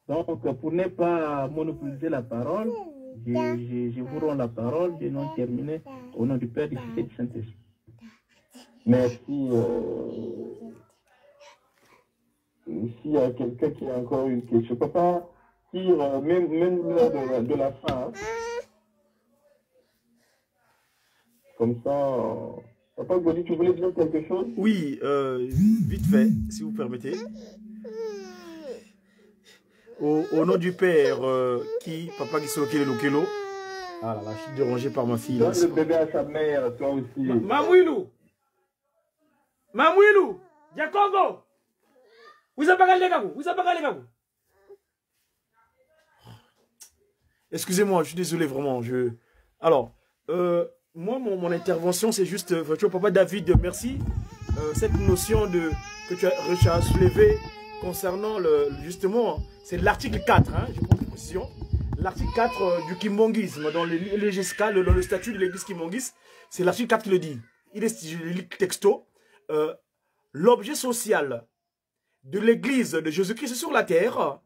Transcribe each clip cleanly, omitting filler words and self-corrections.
Donc, pour ne pas monopoliser la parole, je vous rends la parole, je n'en terminer au nom du Père, du Fils et du Saint-Esprit. Merci. S'il y a quelqu'un qui a encore une question, papa, même l'heure de la fin, hein. Comme ça, papa Goli, tu voulais dire quelque chose? Oui, vite fait, si vous permettez. Au nom du Père, papa qui s'occupe de Lokelo. Ah là là, je suis dérangé par ma fille. Donne le bébé à sa mère, toi aussi. Mamouilou! Mamouilou! Diakongo! Vous avez pas gagné, vous avez pas gagné. Excusez-moi, je suis désolé vraiment. Alors, moi, mon intervention, c'est juste, papa David, merci. Cette notion que tu as soulevée concernant justement, c'est l'article 4, hein, je prends une précision. L'article 4 du kimbongisme, dans le GSK, dans le statut de l'église kimbongiste, c'est l'article 4 qui le dit. Je lis texto. L'objet social de l'église de Jésus-Christ sur la terre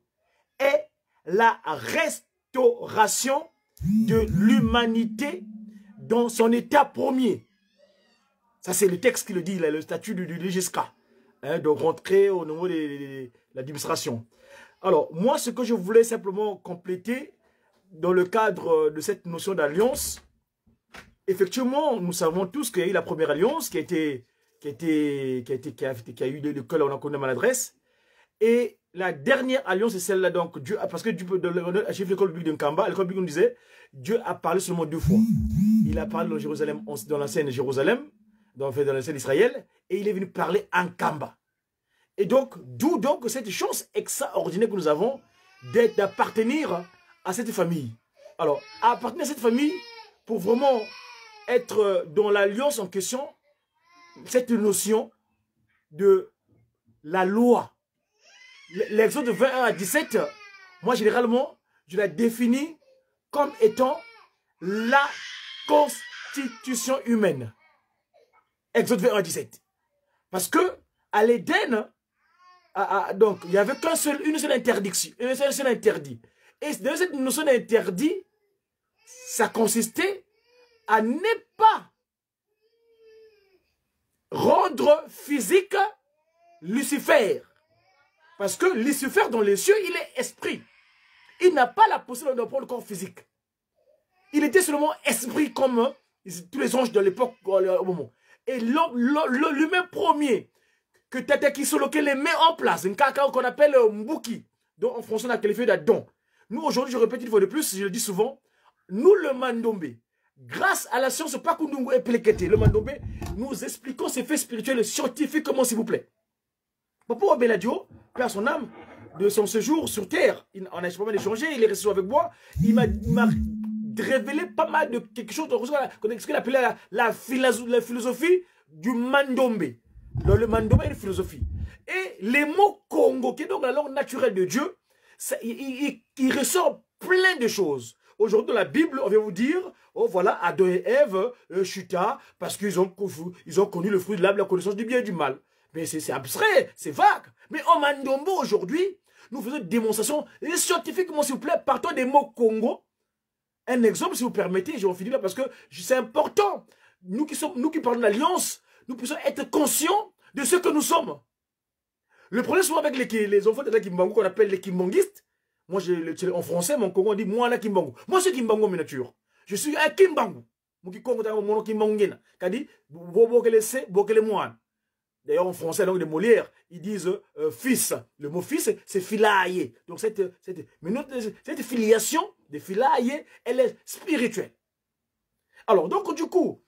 est la restauration de l'humanité dans son état premier. Ça, c'est le texte qui le dit, le statut du GSK. Hein, donc, rentrer au niveau de l'administration. Alors, moi, ce que je voulais simplement compléter dans le cadre de cette notion d'alliance, effectivement, nous savons tous qu'il y a eu la première alliance qui a eu lequel on en connaît maladresse. Et la dernière alliance, c'est celle-là. Donc, Dieu, parce que à chef de l'école biblique de Nkamba, l'école biblique nous disait, Dieu a parlé seulement 2 fois. Il a parlé dans Jérusalem, dans l'ancienne Jérusalem, dans l'ancienne Israël, et il est venu parler en Nkamba. Et donc, d'où donc cette chance extraordinaire que nous avons d'appartenir à cette famille. Alors, appartenir à cette famille, pour vraiment être dans l'alliance en question, cette notion de la loi. L'exode de 21 à 17, moi généralement, je la définis comme étant la constitution humaine. Exode 21 à 17. Parce que à l'Éden, donc il n'y avait une seule interdiction, un seul interdit. Et dans cette notion d'interdit, ça consistait à ne pas rendre physique Lucifer. Parce que Lucifer dans les cieux, il est esprit. Il n'a pas la possibilité de prendre le corps physique. Il était seulement esprit comme tous les anges de l'époque au moment. Et l'humain premier que Tata Kisoloke les met en place, un caca qu'on appelle Mbuki, dont en français on a qualifié d'Adon. Nous aujourd'hui, je répète une fois de plus, je le dis souvent, nous le Mandombe, grâce à la science, pas que nous épléqueté, le Mandombe, nous expliquons ces faits spirituels scientifiquement, s'il vous plaît. Papa Beladio, père son âme, de son séjour sur terre, on a pas mal échangé, il est resté avec moi, il m'a révélé pas mal de quelque chose, ce qu'il appelait la philosophie du Mandombe. Le Mandombe est une philosophie. Et les mots Congo, qui est donc la langue naturelle de Dieu, ça, il ressort plein de choses. Aujourd'hui, dans la Bible, on vient vous dire, oh voilà, Adam et Ève chuta parce qu'ils ont connu le fruit de l'arbre, la connaissance du bien et du mal. Mais c'est abstrait, c'est vague. Mais en Mandombo, aujourd'hui, nous faisons des démonstrations scientifiquement, s'il vous plaît, partant des mots Congo. Un exemple, si vous permettez, je vais en finir là parce que c'est important. Nous qui parlons d'alliance, nous puissions être conscients de ce que nous sommes. Le problème souvent avec les enfants de la Kimbangu qu'on appelle les Kimbongistes, moi en français, mon Congo on dit moi la Kimbangu. Moi je suis Kimbangu en nature. Je suis un Kimbangu. Moi qui Congo mon Kimbangu qui dit bokele moine. D'ailleurs en français, langue de Molière, ils disent fils. Le mot fils, c'est filaillé. Donc cette filiation de filaillé, elle est spirituelle. Alors donc du coup,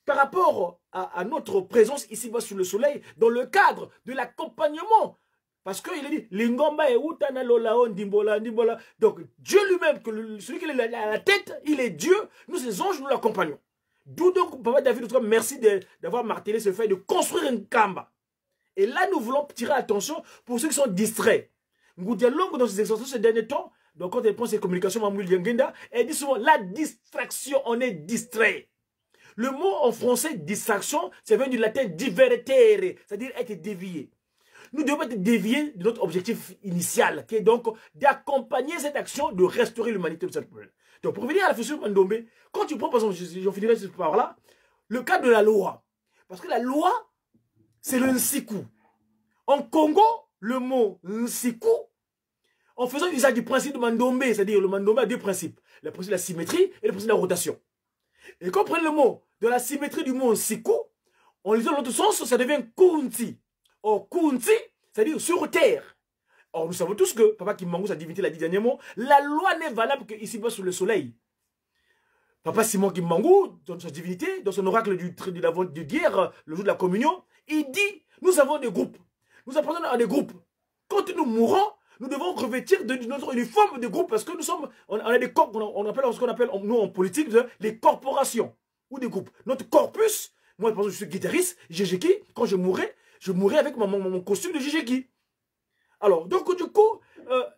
par rapport à notre présence ici-bas sous le soleil, dans le cadre de l'accompagnement, parce qu'il a dit, Lingomba et Utana Lolao, Ndimbola, Ndimbola. Donc, Dieu lui-même, celui qui est à la tête, il est Dieu, nous, ces anges, nous l'accompagnons. D'où donc, Papa David, merci d'avoir martelé ce fait de construire un Kamba. Et là, nous voulons tirer attention pour ceux qui sont distraits. Nous dialoguons dans ces exercices ces derniers temps, donc quand elle prend ses communications, Mamoul Yangenda, elle dit souvent, la distraction, on est distrait. Le mot en français, distraction, ça vient du latin divertere, c'est-à-dire être dévié. nous devons être déviés de notre objectif initial, qui est donc d'accompagner cette action de restaurer l'humanité de cette peuple. Donc, pour revenir à la question de Mandombe, quand tu prends, par exemple, j'en finirai par là, le cas de la loi. Parce que la loi, c'est le nsiku. En Congo, le mot nsiku, en faisant usage du principe de Mandombe, c'est-à-dire le Mandombe a deux principes, le principe de la symétrie et le principe de la rotation. Et quand on prend le mot de la symétrie du mot nsiku, en lisant dans l'autre sens, ça devient kunti. Or, kunti, c'est-à-dire sur terre. Or, nous savons tous que, Papa Kimbangu, sa divinité, l'a dit dernièrement, la loi n'est valable qu'ici-bas sous le soleil. Papa Simon Kimbangu, dans sa divinité, dans son oracle du guerre, le jour de la communion, il dit, nous avons des groupes. Nous appartenons à des groupes. Quand nous mourons, nous devons revêtir de notre uniforme de groupe parce que nous sommes, on a des corps, on appelle ce qu'on appelle, nous en politique, les corporations ou des groupes. Notre corpus, moi, par exemple, je suis guitariste, Jejeki, quand je mourrai avec mon costume de Jejeki. Alors, donc, du coup,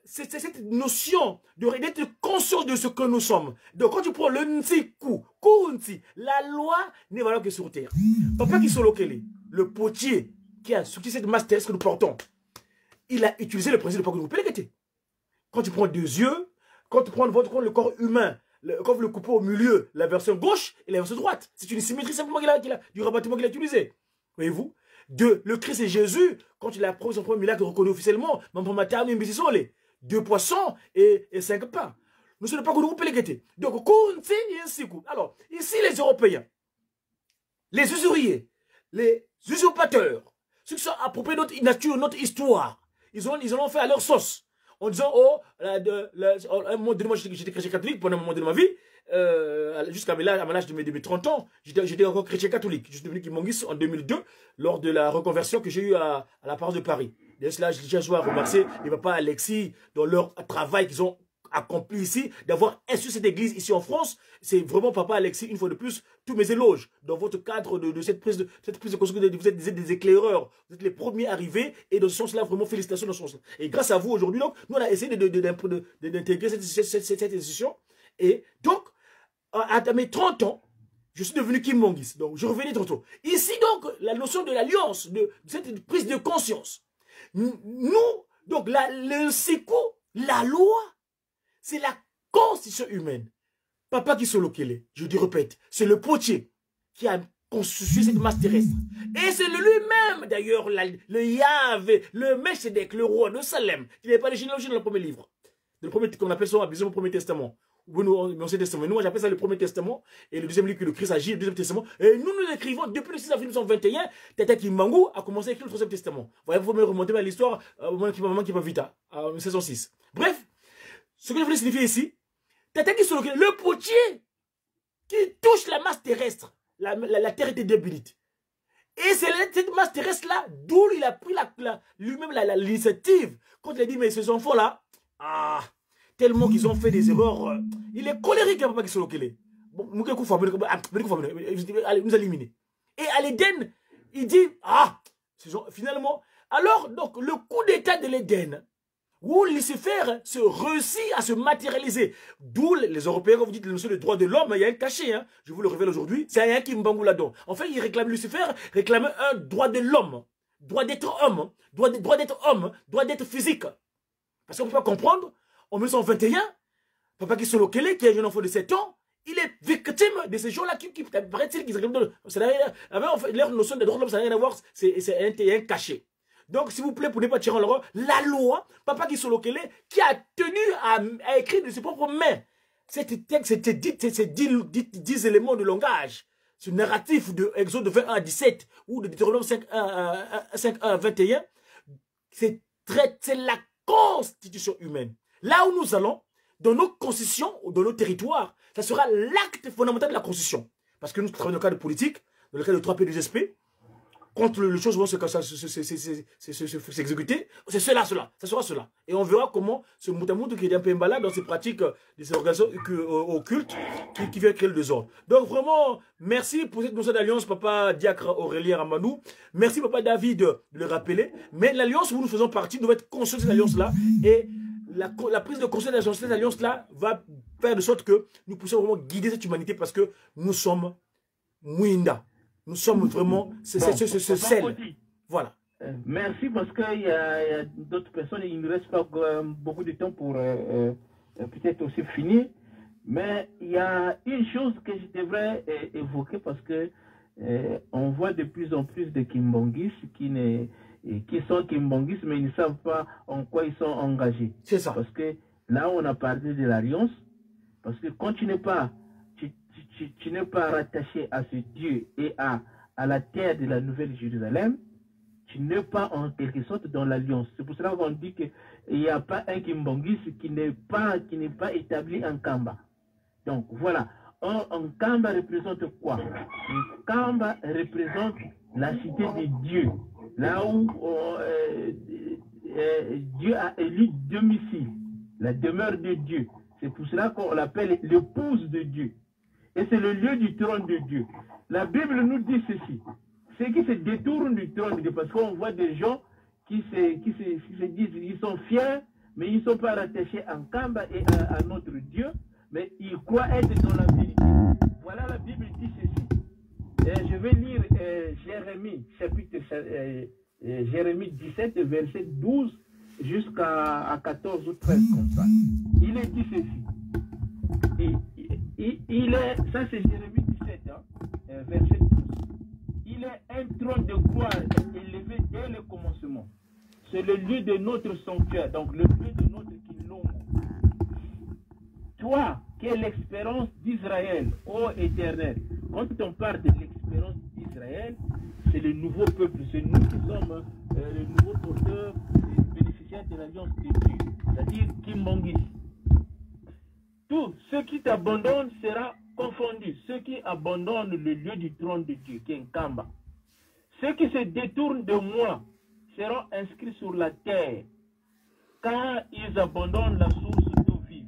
c'est cette notion d'être conscient de ce que nous sommes. Donc, quand tu prends le Nsiku, Kunti, la loi n'est valable que sur terre. Papa Kisolokele, le potier qui a sorti cette masse terrestre que nous portons, il a utilisé le principe de Pakunou Pelekete. Quand tu prends deux yeux, quand tu prends le corps humain, quand vous le coupez au milieu, la version gauche et la version droite, c'est une symétrie simplement du rabattement qu'il a utilisé. Voyez-vous? Le Christ et Jésus, quand il a prouvé son premier miracle reconnu officiellement, deux poissons et 5 pains. Nous ne sommes pas Pakunou Pelekete. Donc, Kunti et Nsiku. Alors, ici, les Européens, les usuriers, les usurpateurs, ceux qui sont appropriés notre nature, notre histoire, ils ont fait à leur sauce. En disant, oh, à un moment donné, moi j'étais chrétien catholique pendant un moment de ma vie, jusqu'à l'âge de mes 30 ans, j'étais encore chrétien catholique. Je suis devenu Kimongis en 2002, lors de la reconversion que j'ai eue à la paroisse de Paris. D'ailleurs, là, j'ai déjà remercié les papas Alexis dans leur travail qu'ils ont accompli ici, d'avoir instruit cette église ici en France. C'est vraiment, papa Alexis, une fois de plus, tous mes éloges dans votre cadre de cette prise de conscience. Vous êtes des éclaireurs, vous êtes les premiers arrivés, et dans ce sens-là, vraiment, félicitations dans ce sens-là. Et grâce à vous, aujourd'hui, donc, nous, on a essayé d'intégrer cette institution. Et donc, à mes 30 ans, je suis devenu Kim Mongis. Donc, je revenais tantôt. Ici, donc, la notion de l'alliance, de cette prise de conscience. Nous, donc, le Nsiku, la loi, c'est la constitution humaine. Papa Kisolokele, je te répète, c'est le potier qui a constitué cette masse terrestre. Et c'est lui-même, d'ailleurs, le Yahvé, le Melchizedek, le roi de Salem, qui n'est pas les généalogies dans le premier livre. Le premier, qu'on appelle ça, le Premier Testament. Ou l'Ancien Testament. Nous, j'appelle ça le Premier Testament. Et le deuxième livre que le Christ agit, le Deuxième Testament. Et nous écrivons depuis le 6 avril 1921. Tata Kimbangu a commencé à écrire le Troisième Testament. Vous pouvez me remonter à l'histoire, maman qui va vite, en 1606. Bref, ce que je voulais signifier ici, Tata Kisolokele, le potier qui touche la masse terrestre. La terre était débilite. Et c'est cette masse terrestre-là, d'où il a pris lui-même l'initiative. Quand il a dit, mais ces enfants-là, tellement qu'ils ont fait des erreurs, il est colérique, Papa Kisolokele. Bon, nous nous éliminer. Et à l'Éden, il dit, finalement, alors, donc, le coup d'état de l'Éden, où Lucifer se réussit à se matérialiser. D'où les Européens, quand vous dites la notion de droit de l'homme, il y a un cachet, hein, je vous le révèle aujourd'hui, c'est un Kimbangu là-dedans. En fait, Lucifer réclamait un droit de l'homme, droit d'être homme, droit d'être homme, droit d'être physique. Parce qu'on ne peut pas comprendre, en 1921, Papa Kisolokele, qui est un jeune enfant de 7 ans, il est victime de ces gens-là qui paraît-il qu'ils réclament. Leur notion de droit de l'homme, ça n'a rien à voir, c'est un cachet. Donc, s'il vous plaît, pour ne pas tirer en l'erreur, la loi, Papa Kisolokele, qui a tenu à écrire de ses propres mains ces 10 éléments de langage, ce narratif de Exode 21 à 17 ou de Deutéronome 5 à 21, c'est la constitution humaine. Là où nous allons, dans nos constitutions, dans nos territoires, ça sera l'acte fondamental de la constitution. Parce que nous travaillons dans le cadre politique, dans le cadre de 3P, 2SP, quand les choses vont s'exécuter, c'est cela, ça sera cela. Et on verra comment ce Moutamout qui est un peu emballé dans ses pratiques, de ces organisations occultes qui vient créer le désordre. Donc vraiment, merci pour cette notion d'alliance, Papa Diacre Aurélien Ramanou. Merci Papa David de le rappeler. Mais l'alliance où nous faisons partie, nous devons être conscients de cette alliance-là. Et la prise de conscience de cette alliance-là va faire de sorte que nous puissions vraiment guider cette humanité parce que nous sommes Mwinda. Nous sommes vraiment ce sel. Voilà. Merci parce qu'il y a d'autres personnes, il ne reste pas beaucoup de temps pour peut-être aussi finir. Mais il y a une chose que je devrais évoquer parce que on voit de plus en plus de Kimbongis qui sont Kimbongis, mais ils ne savent pas en quoi ils sont engagés. C'est ça. Parce que là, on a parlé de l'alliance. Parce que quand tu n'es pas, tu n'es pas rattaché à ce Dieu et à la terre de la Nouvelle Jérusalem, tu n'es pas en quelque sorte dans l'alliance. C'est pour cela qu'on dit qu'il n'y a pas un Kimbongis qui n'est pas établi en Kamba. Donc voilà, un Kamba représente quoi? Un Kamba représente la cité de Dieu, là où Dieu a élu domicile, la demeure de Dieu. C'est pour cela qu'on l'appelle l'épouse de Dieu. Et c'est le lieu du trône de Dieu. La Bible nous dit ceci. Ceux qui se détournent du trône de Dieu, parce qu'on voit des gens qui se disent, ils sont fiers, mais ils ne sont pas rattachés en Kamba et à notre Dieu, mais ils croient être dans la vérité. Voilà, la Bible dit ceci. Je vais lire Jérémie, chapitre Jérémie 17, verset 12 jusqu'à 14 ou 13, comme ça. Il est dit ceci. Ça c'est Jérémie 17, verset 12. Il est un trône de gloire élevé dès le commencement. C'est le lieu de notre sanctuaire, donc le lieu de notre Kilombo. Toi, qui es l'expérience d'Israël, ô Éternel, quand on parle de l'expérience d'Israël, c'est le nouveau peuple, c'est nous qui sommes le nouveau porteur et bénéficiaire de l'alliance de Dieu, c'est-à-dire Kimbongis. Tous ceux qui t'abandonnent sera confondus. Ceux qui abandonnent le lieu du trône de Dieu, qui est Kamba. Ceux qui se détournent de moi seront inscrits sur la terre, car ils abandonnent la source d'eau vive.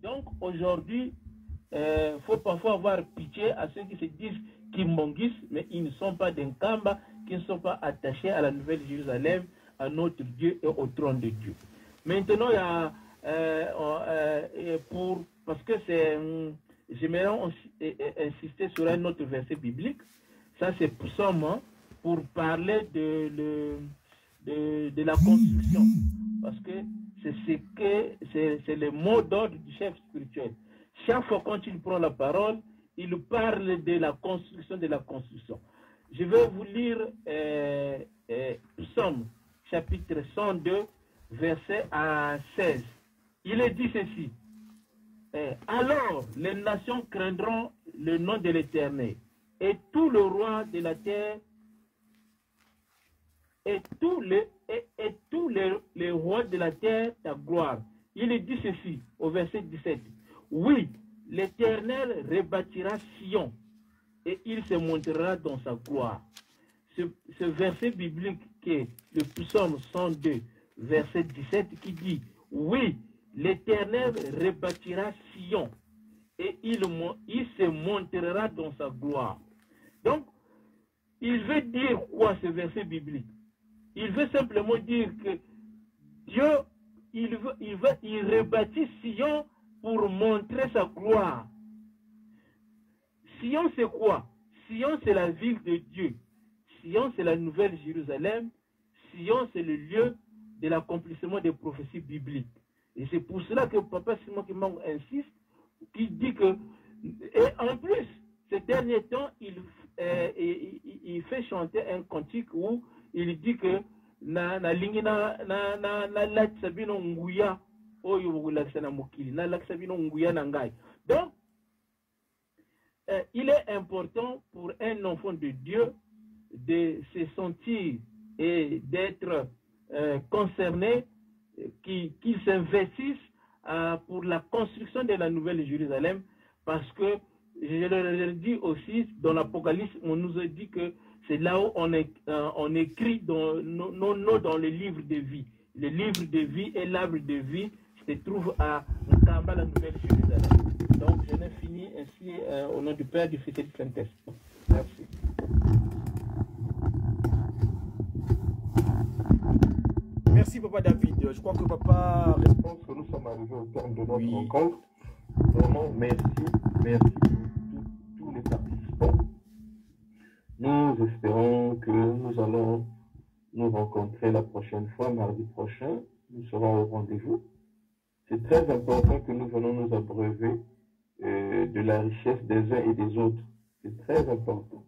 Donc aujourd'hui, il faut parfois avoir pitié à ceux qui se disent Kimbongis, mais ils ne sont pas d'un Kamba, qui ne sont pas attachés à la Nouvelle Jérusalem, à notre Dieu et au trône de Dieu. Maintenant, il y a parce que c'est, j'aimerais insister sur un autre verset biblique. Ça c'est Psaume pour parler de la construction, parce que c'est le mot d'ordre du chef spirituel. Chaque fois quand il prend la parole, il parle de la construction Je vais vous lire Psaume chapitre 102 verset 16. Il est dit ceci. Alors les nations craindront le nom de l'Éternel, et tous les rois de la terre, et tous les rois de la terre ta gloire. Il est dit ceci au verset 17. Oui, l'Éternel rebâtira Sion, et il se montrera dans sa gloire. Ce verset biblique qui est le Psaume 102 verset 17 qui dit, oui, l'Éternel rebâtira Sion et il se montrera dans sa gloire. Donc, il veut dire quoi ce verset biblique? Il veut simplement dire que Dieu, il rebâtit Sion pour montrer sa gloire. Sion c'est quoi? Sion c'est la ville de Dieu. Sion c'est la nouvelle Jérusalem. Sion c'est le lieu de l'accomplissement des prophéties bibliques. Et c'est pour cela que Papa Simon Kimbangu insiste, qui dit que, et en plus, ces derniers temps, il fait chanter un cantique où il dit que donc, il est important pour un enfant de Dieu de se sentir et d'être concerné, qu'ils s'investissent pour la construction de la Nouvelle Jérusalem, parce que, je le dis aussi, dans l'Apocalypse, on nous a dit que c'est là où on écrit nos noms dans le livre de vie. Le livre de vie et l'arbre de vie se trouve à Nkamba, la Nouvelle Jérusalem. Donc, je n'ai fini ainsi au nom du Père, du Fils et du Saint-Esprit. Merci. Merci, Papa David. Je crois que Papa... Je pense que nous sommes arrivés au terme de notre rencontre. Vraiment, merci tous les participants. Nous espérons que nous allons nous rencontrer la prochaine fois, mardi prochain. Nous serons au rendez-vous. C'est très important que nous venons nous abreuver de la richesse des uns et des autres. C'est très important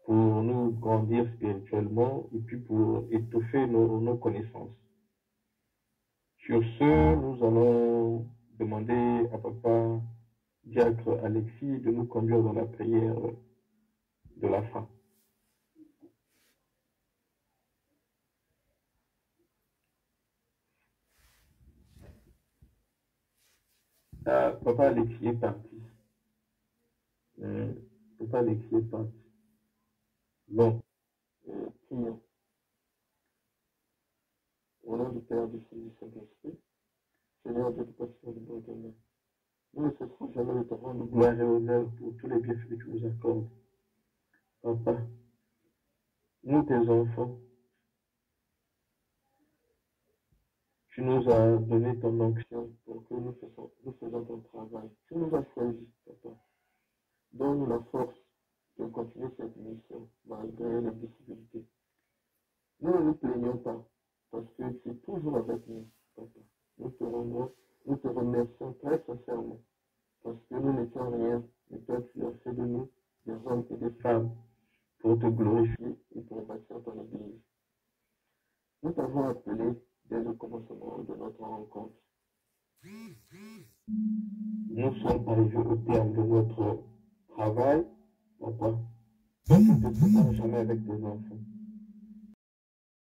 pour nous grandir spirituellement et puis pour étoffer nos connaissances. Sur ce, nous allons demander à Papa Diacre Alexis de nous conduire dans la prière de la fin. Papa Alexis est parti. Papa Alexis est parti. Bon. Prions. Au nom du Père, du Fils et du Saint-Esprit, Seigneur Dieu, pasteur du bon éternel, nous ne cesserons jamais de te rendre gloire et honneur pour tous les bienfaits que tu nous accordes. Papa, nous tes enfants, tu nous as donné ton onction pour que nous faisons ton travail. Tu nous as choisis, Papa. Donne-nous la force de continuer cette mission malgré les difficultés. Nous ne nous plaignons pas parce que tu es toujours avec nous, Papa. Nous te remercions très sincèrement parce que nous n'étions rien, mais toi tu as fait de nous des hommes et des femmes pour te glorifier et pour bâtir ton Église. Nous t'avons appelé dès le commencement de notre rencontre. Nous sommes arrivés au terme de notre travail, Papa. Toi, tu ne te sépares jamais avec tes enfants.